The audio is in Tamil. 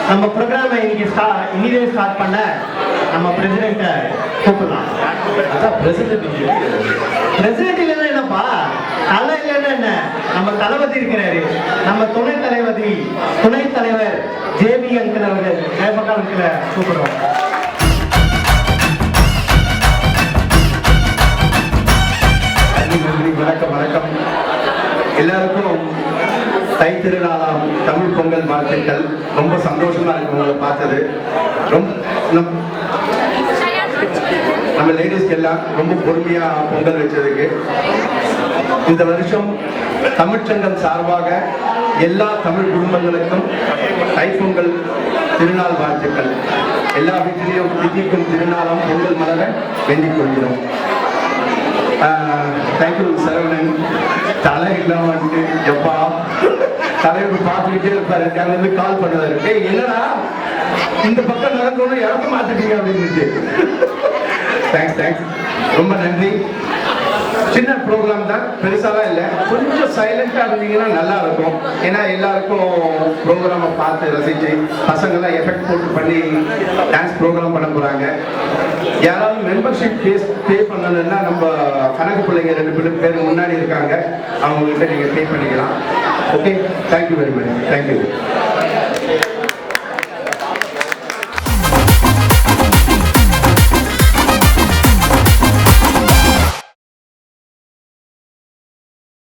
நம்ம ப்ரோக்ராமை இன்னைக்கு ஸ்டார்ட் பண்ண நம்ம பிரசிடென்ட்டை கூப்பிடலாம். அதான் பிரசிடென்ட் இல்லைன்னா என்னப்பா, தலை இல்லைன்னா என்ன, நம்ம தளபதி இருக்கிறாரு. நம்ம துணைத் தலைவர் ஜேபி அங்கிள் அவர்கள் ஜெயபகா அங்கிளை கூப்பிடுறோம். வணக்கம். எல்லாருக்கும் தை திருநாளாம் தமிழ் பொங்கல் வாழ்த்துக்கள். ரொம்ப சந்தோஷமா இருக்கு உங்களை பார்த்தது. நம்ம லேடிஸ்க்கு எல்லாம் ரொம்ப பொறுமையா பொங்கல் வச்சதுக்கு. இந்த வருஷம் தமிழ்ச்சங்கம் சார்பாக எல்லா தமிழ் குடும்பங்களுக்கும் தைப்பொங்கல் திருநாள் வாழ்த்துக்கள். எல்லா வீட்டிலையும் திதிக்கும் திருநாளாம் பொங்கல் மலர வேண்டிக் கொள்கிறோம். தேங்க்யூ சரவணன். தலை இல்லாம வந்துட்டு எப்பா தலைவர் பார்த்துக்கிட்டே இருப்பாரு. அங்கிருந்து கால் பண்ணுவாரு, என்னடா இந்த பக்கம் நடக்கணும் இறக்க மாட்டுட்டீங்க அப்படின்னு. தேங்க்ஸ் ரொம்ப நன்றி. சின்ன ப்ரோக்ராம் தான், பெருசாலாம் இல்லை. கொஞ்சம் சைலண்டா இருந்தீங்கன்னா நல்லா இருக்கும். ஏன்னா எல்லாருக்கும் ப்ரோக்ராமை பார்த்து ரசிச்சு பசங்கள்லாம் எஃபெக்ட் போட்டு பண்ணி டான்ஸ் ப்ரோக்ராம் பண்ண போறாங்க. யாராவது மெம்பர்ஷிப் பே பண்ணணும்னா நம்ம கணக்கு பிள்ளைங்க 2 பேர் முன்னாடி இருக்காங்க, அவங்ககிட்ட நீங்க பே பண்ணிக்கலாம். Okay, thank you very much. Thank you.